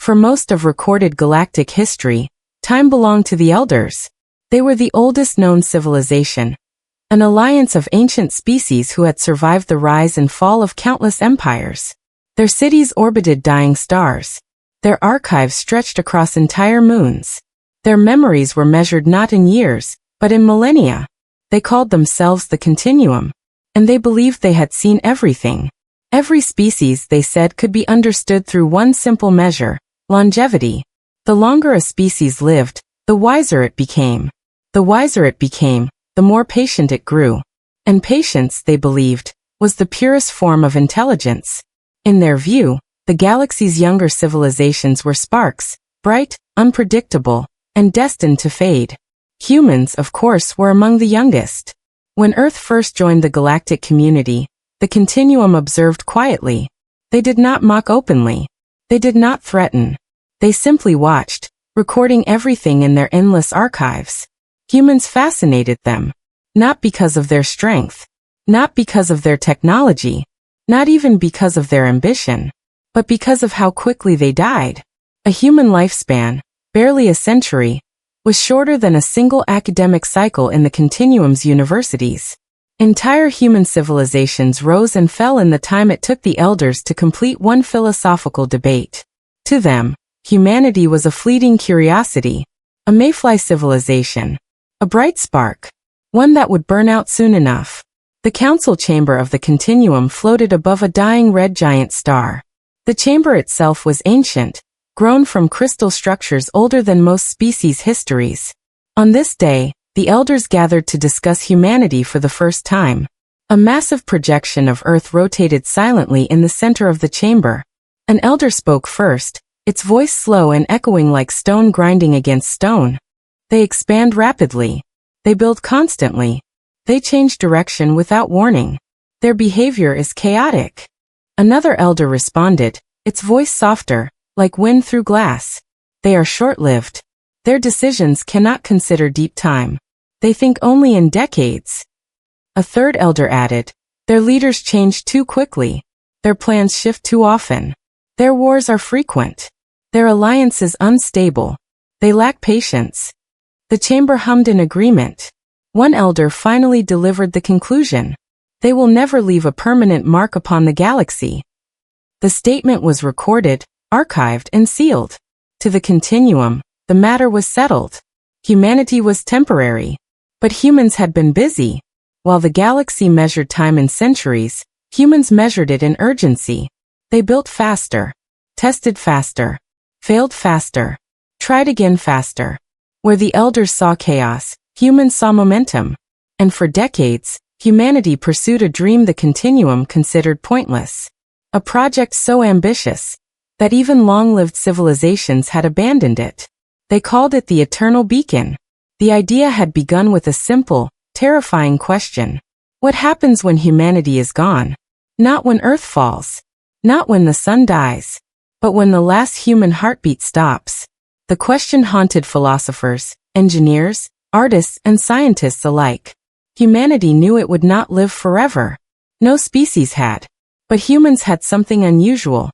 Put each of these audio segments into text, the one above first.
For most of recorded galactic history, time belonged to the Elders. They were the oldest known civilization, an alliance of ancient species who had survived the rise and fall of countless empires. Their cities orbited dying stars. Their archives stretched across entire moons. Their memories were measured not in years, but in millennia. They called themselves the Continuum, and they believed they had seen everything. Every species, they said, could be understood through one simple measure: longevity. The longer a species lived, the wiser it became. The wiser it became, the more patient it grew. And patience, they believed, was the purest form of intelligence. In their view, the galaxy's younger civilizations were sparks, bright, unpredictable, and destined to fade. Humans, of course, were among the youngest. When Earth first joined the galactic community, the Continuum observed quietly. They did not mock openly. They did not threaten. They simply watched, recording everything in their endless archives. Humans fascinated them. Not because of their strength. Not because of their technology. Not even because of their ambition. But because of how quickly they died. A human lifespan, barely a century, was shorter than a single academic cycle in the Continuum's universities. Entire human civilizations rose and fell in the time it took the Elders to complete one philosophical debate. To them, humanity was a fleeting curiosity, a mayfly civilization, a bright spark, one that would burn out soon enough. The council chamber of the Continuum floated above a dying red giant star. The chamber itself was ancient, grown from crystal structures older than most species' histories. On this day, the Elders gathered to discuss humanity for the first time. A massive projection of Earth rotated silently in the center of the chamber. An Elder spoke first, its voice slow and echoing like stone grinding against stone. They expand rapidly. They build constantly. They change direction without warning. Their behavior is chaotic. Another Elder responded, its voice softer, like wind through glass. They are short-lived. Their decisions cannot consider deep time. They think only in decades. A third Elder added, their leaders change too quickly. Their plans shift too often. Their wars are frequent. Their alliances unstable. They lack patience. The chamber hummed in agreement. One Elder finally delivered the conclusion. They will never leave a permanent mark upon the galaxy. The statement was recorded, archived, and sealed. To the Continuum, the matter was settled. Humanity was temporary. But humans had been busy. While the galaxy measured time in centuries, humans measured it in urgency. They built faster, tested faster, failed faster, tried again faster. Where the Elders saw chaos, humans saw momentum. And for decades, humanity pursued a dream the Continuum considered pointless. A project so ambitious that even long-lived civilizations had abandoned it. They called it the Eternal Beacon. The idea had begun with a simple, terrifying question. What happens when humanity is gone? Not when Earth falls. Not when the sun dies. But when the last human heartbeat stops. The question haunted philosophers, engineers, artists, and scientists alike. Humanity knew it would not live forever. No species had. But humans had something unusual.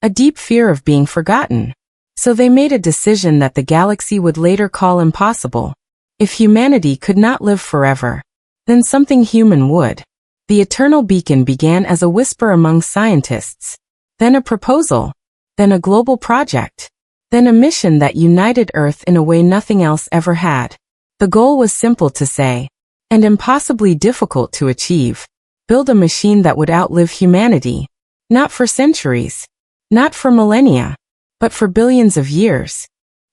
A deep fear of being forgotten. So they made a decision that the galaxy would later call impossible. If humanity could not live forever, then something human would. The Eternal Beacon began as a whisper among scientists. Then a proposal. Then a global project. Then a mission that united Earth in a way nothing else ever had. The goal was simple to say, and impossibly difficult to achieve. Build a machine that would outlive humanity. Not for centuries. Not for millennia. But for billions of years.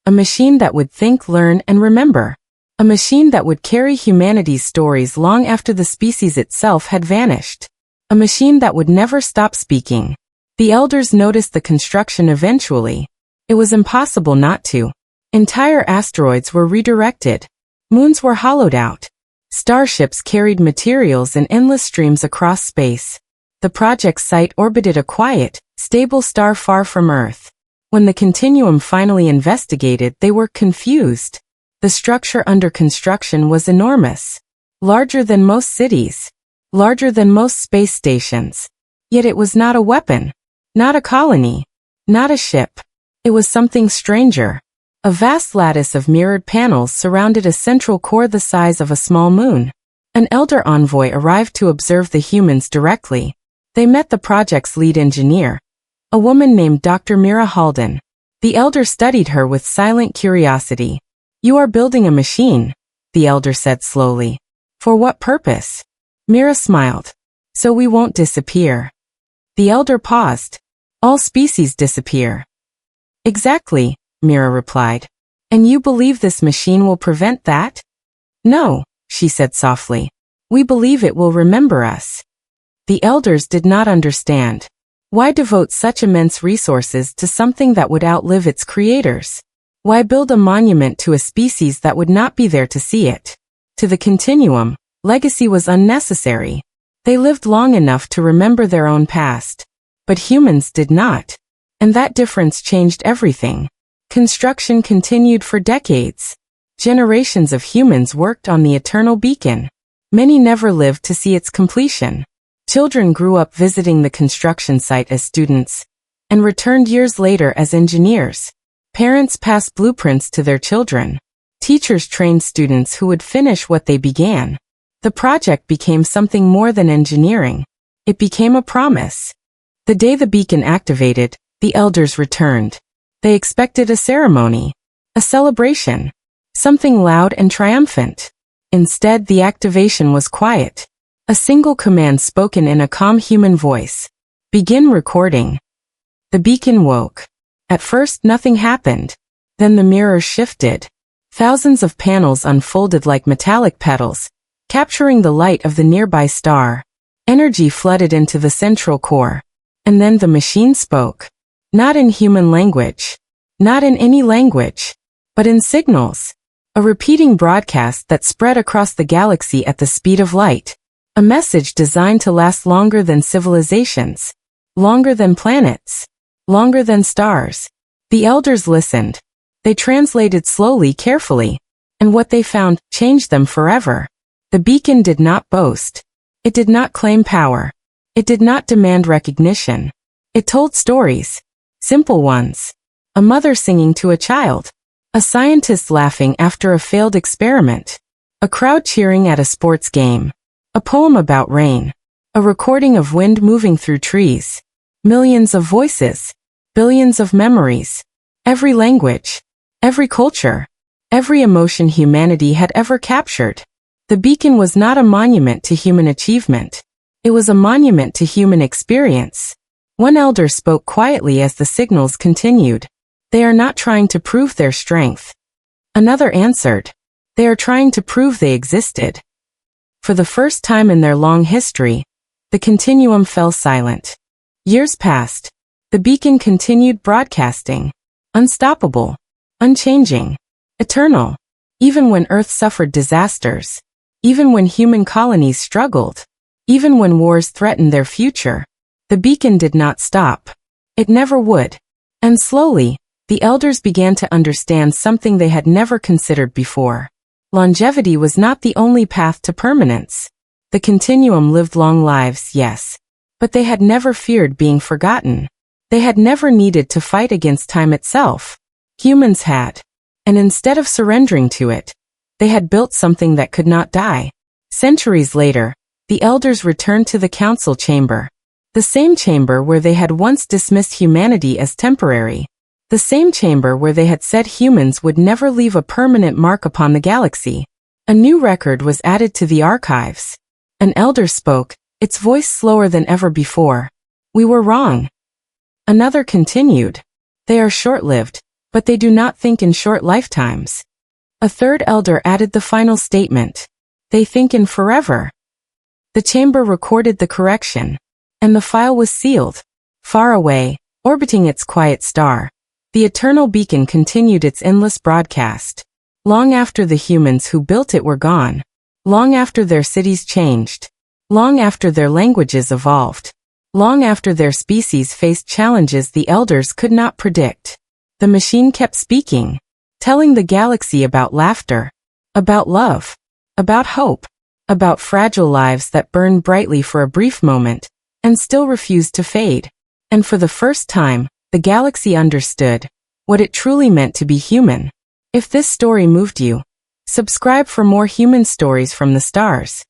A machine that would think, learn, and remember. A machine that would carry humanity's stories long after the species itself had vanished. A machine that would never stop speaking. The Elders noticed the construction eventually. It was impossible not to. Entire asteroids were redirected. Moons were hollowed out. Starships carried materials in endless streams across space. The project site orbited a quiet, stable star far from Earth. When the Continuum finally investigated, they were confused. The structure under construction was enormous. Larger than most cities. Larger than most space stations. Yet it was not a weapon. Not a colony. Not a ship. It was something stranger. A vast lattice of mirrored panels surrounded a central core the size of a small moon. An elder envoy arrived to observe the humans directly. They met the project's lead engineer, a woman named Dr. Mira Halden. The elder studied her with silent curiosity. "You are building a machine," the elder said slowly. "For what purpose?" Mira smiled. "So we won't disappear." The elder paused. "All species disappear." "Exactly," Mira replied. "And you believe this machine will prevent that?" "No," she said softly. "We believe it will remember us." The elders did not understand. Why devote such immense resources to something that would outlive its creators? Why build a monument to a species that would not be there to see it? To the continuum, legacy was unnecessary. They lived long enough to remember their own past. But humans did not. And that difference changed everything. Construction continued for decades. Generations of humans worked on the eternal beacon. Many never lived to see its completion. Children grew up visiting the construction site as students, and returned years later as engineers. Parents passed blueprints to their children. Teachers trained students who would finish what they began. The project became something more than engineering. It became a promise. The day the beacon activated, the elders returned. They expected a ceremony, a celebration, something loud and triumphant. Instead, the activation was quiet. A single command spoken in a calm human voice. "Begin recording." The beacon woke. At first, nothing happened. Then the mirrors shifted. Thousands of panels unfolded like metallic petals, capturing the light of the nearby star. Energy flooded into the central core. And then the machine spoke. Not in human language. Not in any language. But in signals. A repeating broadcast that spread across the galaxy at the speed of light. A message designed to last longer than civilizations. Longer than planets. Longer than stars. The elders listened. They translated slowly, carefully. And what they found changed them forever. The beacon did not boast. It did not claim power. It did not demand recognition. It told stories. Simple ones. A mother singing to a child. A scientist laughing after a failed experiment. A crowd cheering at a sports game. A poem about rain. A recording of wind moving through trees. Millions of voices. Billions of memories. Every language. Every culture. Every emotion humanity had ever captured. The beacon was not a monument to human achievement. It was a monument to human experience. One elder spoke quietly as the signals continued. "They are not trying to prove their strength." Another answered. "They are trying to prove they existed." For the first time in their long history, the continuum fell silent. Years passed. The beacon continued broadcasting. Unstoppable. Unchanging. Eternal. Even when Earth suffered disasters. Even when human colonies struggled. Even when wars threatened their future. The beacon did not stop. It never would. And slowly, the elders began to understand something they had never considered before. Longevity was not the only path to permanence. The continuum lived long lives, yes. But they had never feared being forgotten. They had never needed to fight against time itself. Humans had. And instead of surrendering to it, they had built something that could not die. Centuries later, the elders returned to the council chamber. The same chamber where they had once dismissed humanity as temporary. The same chamber where they had said humans would never leave a permanent mark upon the galaxy. A new record was added to the archives. An elder spoke, its voice slower than ever before. "We were wrong." Another continued. "They are short-lived, but they do not think in short lifetimes." A third elder added the final statement. "They think in forever." The chamber recorded the correction. And the file was sealed. Far away, orbiting its quiet star, the eternal beacon continued its endless broadcast. Long after the humans who built it were gone. Long after their cities changed. Long after their languages evolved. Long after their species faced challenges the elders could not predict. The machine kept speaking, telling the galaxy about laughter, about love, about hope, about fragile lives that burned brightly for a brief moment, and still refused to fade. And for the first time, the galaxy understood. what it truly meant to be human. If this story moved you, subscribe for more human stories from the stars.